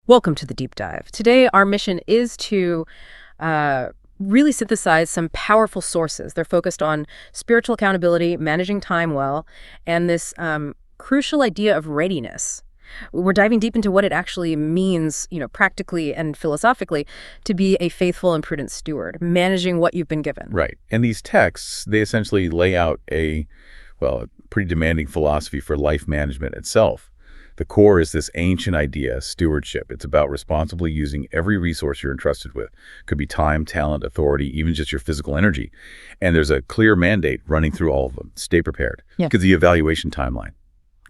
Welcome to the deep dive. Today, our mission is to really synthesize some powerful sources. They're focused on spiritual accountability, managing time well, and this crucial idea of readiness. We're diving deep into what it actually means, practically and philosophically, to be a faithful and prudent steward, managing what you've been given. Right. And these texts, they essentially lay out a pretty demanding philosophy for life management itself. The core is this ancient idea, stewardship. It's about responsibly using every resource you're entrusted with. Could be time, talent, authority, even just your physical energy. And there's a clear mandate running through all of them. Stay prepared. Yeah. Because the evaluation timeline,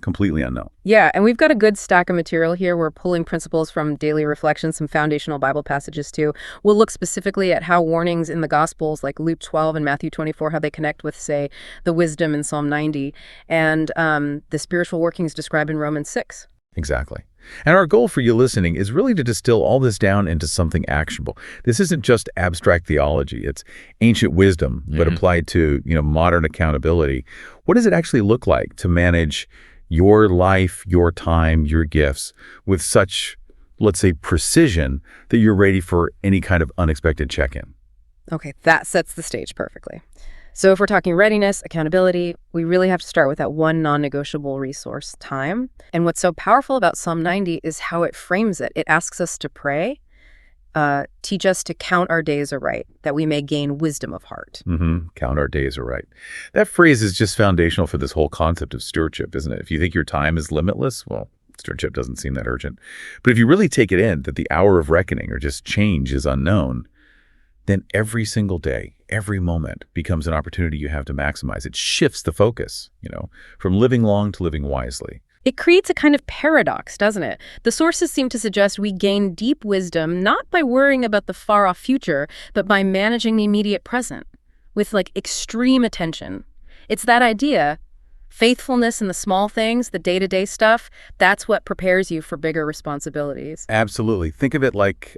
completely unknown. Yeah, and we've got a good stack of material here. We're pulling principles from daily reflections, some foundational Bible passages too. We'll look specifically at how warnings in the Gospels, like Luke 12 and Matthew 24, how they connect with, say, the wisdom in Psalm 90, and the spiritual workings described in Romans 6. Exactly. And our goal for you listening is really to distill all this down into something actionable. This isn't just abstract theology. It's ancient wisdom, but applied to, modern accountability. What does it actually look like to manage your life, your time, your gifts with such, let's say, precision that you're ready for any kind of unexpected check-in? Okay, that sets the stage perfectly. So if we're talking readiness, accountability, we really have to start with that one non-negotiable resource, time. And what's so powerful about Psalm 90 is how it frames it. It asks us to pray, teach us to count our days aright, that we may gain wisdom of heart. Count our days aright. That phrase is just foundational for this whole concept of stewardship, isn't it? If you think your time is limitless, well, stewardship doesn't seem that urgent. But if you really take it in that the hour of reckoning or just change is unknown, then every single day, every moment becomes an opportunity you have to maximize. It shifts the focus, from living long to living wisely. It creates a kind of paradox, doesn't it? The sources seem to suggest we gain deep wisdom not by worrying about the far-off future, but by managing the immediate present with, extreme attention. It's that idea, faithfulness in the small things, the day-to-day stuff, that's what prepares you for bigger responsibilities. Absolutely. Think of it like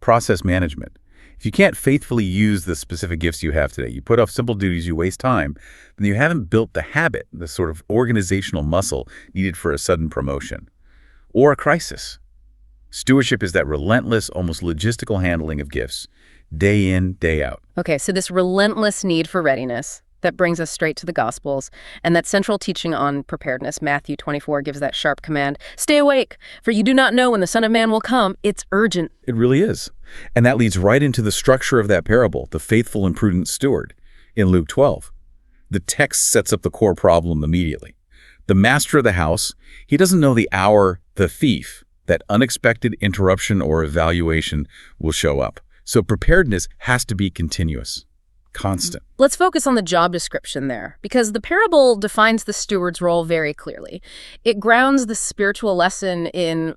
process management. If you can't faithfully use the specific gifts you have today, you put off simple duties, you waste time, then you haven't built the habit, the sort of organizational muscle needed for a sudden promotion or a crisis. Stewardship is that relentless, almost logistical handling of gifts, day in, day out. Okay, so this relentless need for readiness, that brings us straight to the Gospels, and that central teaching on preparedness, Matthew 24, gives that sharp command, stay awake, for you do not know when the Son of Man will come. It's urgent. It really is. And that leads right into the structure of that parable, the faithful and prudent steward, in Luke 12. The text sets up the core problem immediately. The master of the house, he doesn't know the hour the thief, that unexpected interruption or evaluation, will show up. So preparedness has to be continuous. Constant. Let's focus on the job description there, because the parable defines the steward's role very clearly. It grounds the spiritual lesson in,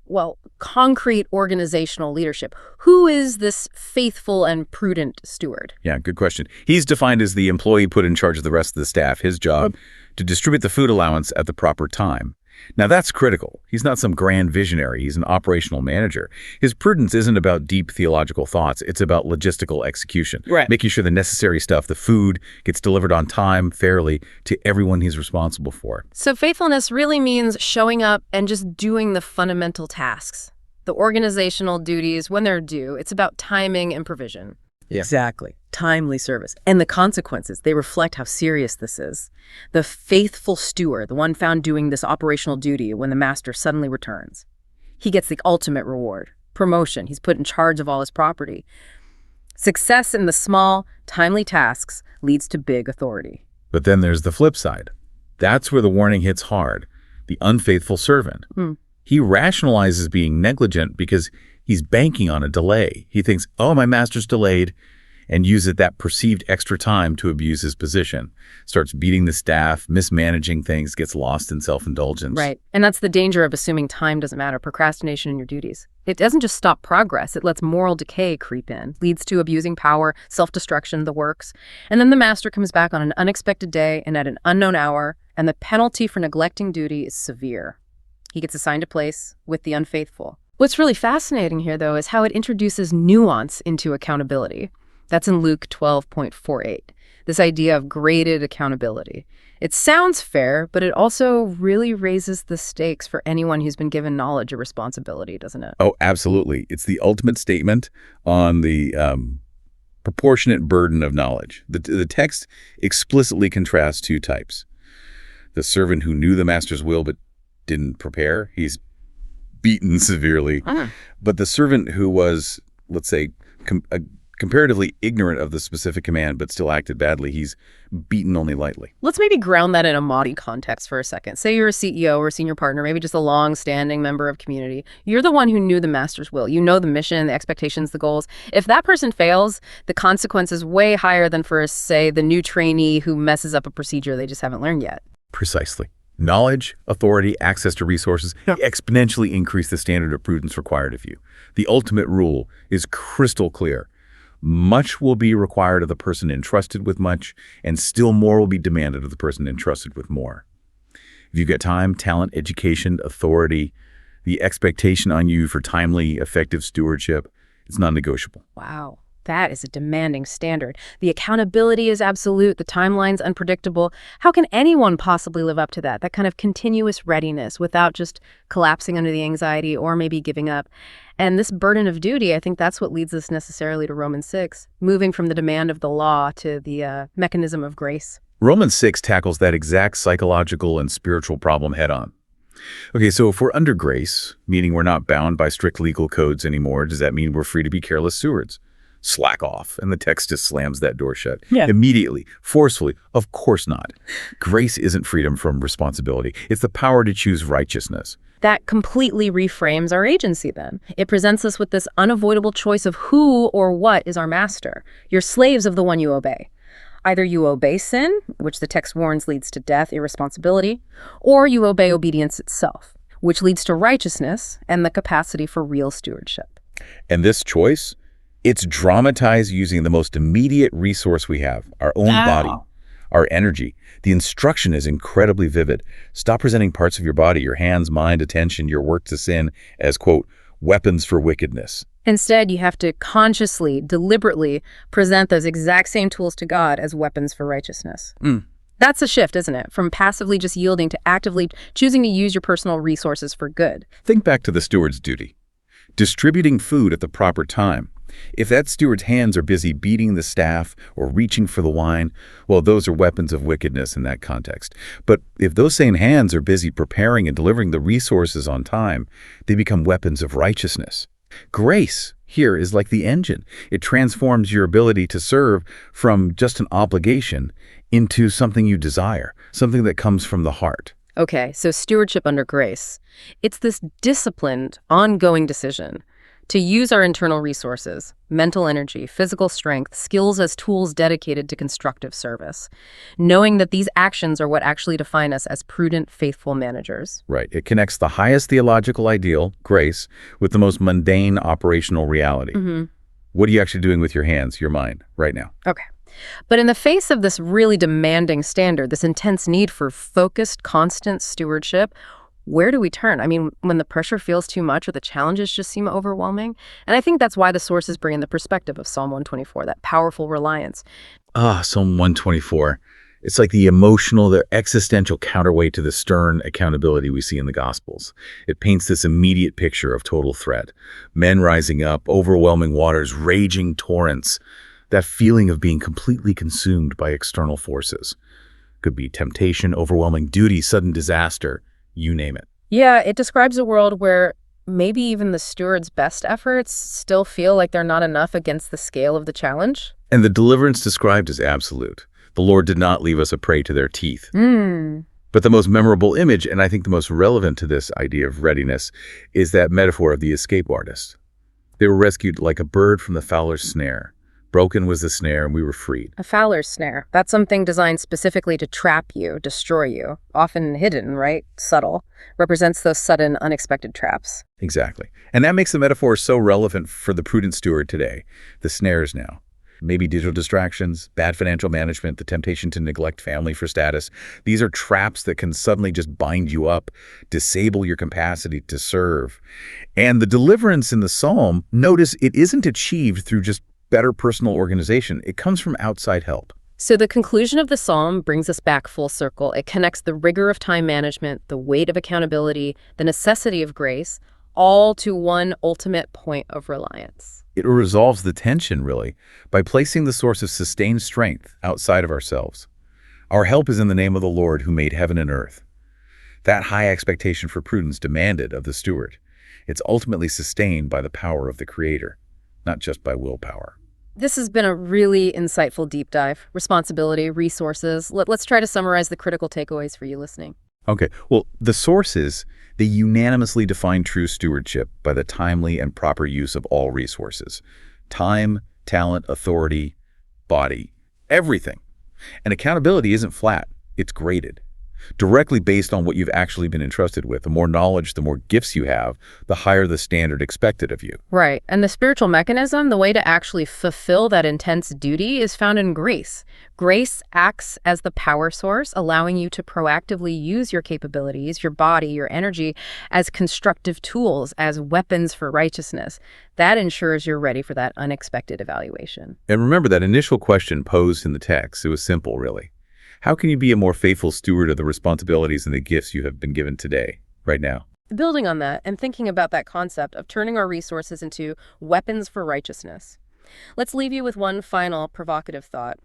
concrete organizational leadership. Who is this faithful and prudent steward? Yeah, good question. He's defined as the employee put in charge of the rest of the staff, his job to distribute the food allowance at the proper time. Now, that's critical. He's not some grand visionary. He's an operational manager. His prudence isn't about deep theological thoughts. It's about logistical execution, right? Making sure the necessary stuff, the food, gets delivered on time, fairly, to everyone he's responsible for. So faithfulness really means showing up and just doing the fundamental tasks, the organizational duties when they're due. It's about timing and provision. Yeah. Exactly. Timely service. And the consequences, they reflect how serious this is. The faithful steward, the one found doing this operational duty when the master suddenly returns. He gets the ultimate reward, promotion. He's put in charge of all his property. Success in the small, timely tasks leads to big authority. But then there's the flip side. That's where the warning hits hard. The unfaithful servant. He rationalizes being negligent because he's banking on a delay. He thinks, my master's delayed, and uses that perceived extra time to abuse his position. Starts beating the staff, mismanaging things, gets lost in self-indulgence. Right. And that's the danger of assuming time doesn't matter, procrastination in your duties. It doesn't just stop progress. It lets moral decay creep in, leads to abusing power, self-destruction, the works. And then the master comes back on an unexpected day and at an unknown hour, and the penalty for neglecting duty is severe. He gets assigned a place with the unfaithful. What's really fascinating here, though, is how it introduces nuance into accountability. That's in Luke 12:48. This idea of graded accountability. It sounds fair, but it also really raises the stakes for anyone who's been given knowledge or responsibility, doesn't it? Oh, absolutely. It's the ultimate statement on the proportionate burden of knowledge. The text explicitly contrasts two types. The servant who knew the master's will but didn't prepare, he's beaten severely. But the servant who was, let's say, comparatively ignorant of the specific command but still acted badly, he's beaten only lightly. Let's maybe ground that in a Mahdi context for a second. Say you're a CEO or a senior partner, maybe just a long-standing member of community. You're the one who knew the master's will. You know the mission, the expectations, the goals. If that person fails, the consequence is way higher than for, say, the new trainee who messes up a procedure they just haven't learned yet. Precisely. Knowledge, authority, access to resources exponentially increase the standard of prudence required of you. The ultimate rule is crystal clear. Much will be required of the person entrusted with much, and still more will be demanded of the person entrusted with more. If you get time, talent, education, authority, the expectation on you for timely, effective stewardship, it's non-negotiable. Wow. That is a demanding standard. The accountability is absolute. The timeline's unpredictable. How can anyone possibly live up to that? That kind of continuous readiness without just collapsing under the anxiety or maybe giving up. And this burden of duty, I think that's what leads us necessarily to Romans 6, moving from the demand of the law to the mechanism of grace. Romans 6 tackles that exact psychological and spiritual problem head-on. Okay, so if we're under grace, meaning we're not bound by strict legal codes anymore, does that mean we're free to be careless stewards? Slack off. And the text just slams that door shut. Immediately, forcefully. Of course not. Grace isn't freedom from responsibility. It's the power to choose righteousness. That completely reframes our agency then. It presents us with this unavoidable choice of who or what is our master. You're slaves of the one you obey. Either you obey sin, which the text warns leads to death, irresponsibility, or you obey obedience itself, which leads to righteousness and the capacity for real stewardship. And this choice, it's dramatized using the most immediate resource we have, our own body, our energy. The instruction is incredibly vivid. Stop presenting parts of your body, your hands, mind, attention, your work to sin as, quote, weapons for wickedness. Instead, you have to consciously, deliberately present those exact same tools to God as weapons for righteousness. That's a shift, isn't it? From passively just yielding to actively choosing to use your personal resources for good. Think back to the steward's duty. Distributing food at the proper time. If that steward's hands are busy beating the staff or reaching for the wine, well, those are weapons of wickedness in that context. But if those same hands are busy preparing and delivering the resources on time, they become weapons of righteousness. Grace here is like the engine. It transforms your ability to serve from just an obligation into something you desire, something that comes from the heart. Okay, so stewardship under grace. It's this disciplined, ongoing decision to use our internal resources, mental energy, physical strength, skills as tools dedicated to constructive service, knowing that these actions are what actually define us as prudent, faithful managers. Right. It connects the highest theological ideal, grace, with the most mundane operational reality. What are you actually doing with your hands, your mind, right now? Okay. But in the face of this really demanding standard, this intense need for focused, constant stewardship, where do we turn? I mean, when the pressure feels too much or the challenges just seem overwhelming? And I think that's why the sources bring in the perspective of Psalm 124, that powerful reliance. Psalm 124. It's like the emotional, the existential counterweight to the stern accountability we see in the Gospels. It paints this immediate picture of total threat. Men rising up, overwhelming waters, raging torrents. That feeling of being completely consumed by external forces. Could be temptation, overwhelming duty, sudden disaster. You name it. Yeah, it describes a world where maybe even the steward's best efforts still feel like they're not enough against the scale of the challenge. And the deliverance described is absolute. The Lord did not leave us a prey to their teeth. But the most memorable image, and I think the most relevant to this idea of readiness, is that metaphor of the escape artist. They were rescued like a bird from the fowler's snare. Broken was the snare, and we were freed. A fowler's snare. That's something designed specifically to trap you, destroy you. Often hidden, right? Subtle. Represents those sudden, unexpected traps. Exactly. And that makes the metaphor so relevant for the prudent steward today. The snares now. Maybe digital distractions, bad financial management, the temptation to neglect family for status. These are traps that can suddenly just bind you up, disable your capacity to serve. And the deliverance in the psalm, notice it isn't achieved through just better personal organization, it comes from outside help. So the conclusion of the psalm brings us back full circle. It connects the rigor of time management, the weight of accountability, the necessity of grace, all to one ultimate point of reliance. It resolves the tension, really, by placing the source of sustained strength outside of ourselves. Our help is in the name of the Lord who made heaven and earth. That high expectation for prudence demanded of the steward. It's ultimately sustained by the power of the Creator, not just by willpower. This has been a really insightful deep dive. Responsibility, resources. Let's try to summarize the critical takeaways for you listening. Okay, well, the sources, they unanimously define true stewardship by the timely and proper use of all resources. Time, talent, authority, body, everything. And accountability isn't flat, it's graded. Directly based on what you've actually been entrusted with. The more knowledge, the more gifts you have, the higher the standard expected of you. Right. And the spiritual mechanism, the way to actually fulfill that intense duty is found in grace. Grace acts as the power source, allowing you to proactively use your capabilities, your body, your energy as constructive tools, as weapons for righteousness. That ensures you're ready for that unexpected evaluation. And remember that initial question posed in the text. It was simple, really. How can you be a more faithful steward of the responsibilities and the gifts you have been given today, right now? Building on that and thinking about that concept of turning our resources into weapons for righteousness, let's leave you with one final provocative thought.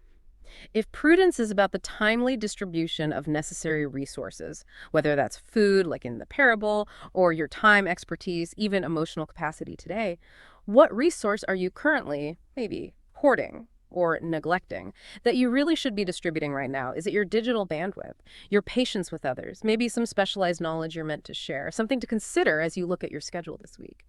If prudence is about the timely distribution of necessary resources, whether that's food, like in the parable, or your time, expertise, even emotional capacity today, what resource are you currently, maybe, hoarding or neglecting that you really should be distributing right now? Is it your digital bandwidth, your patience with others, maybe some specialized knowledge you're meant to share? Something to consider as you look at your schedule this week.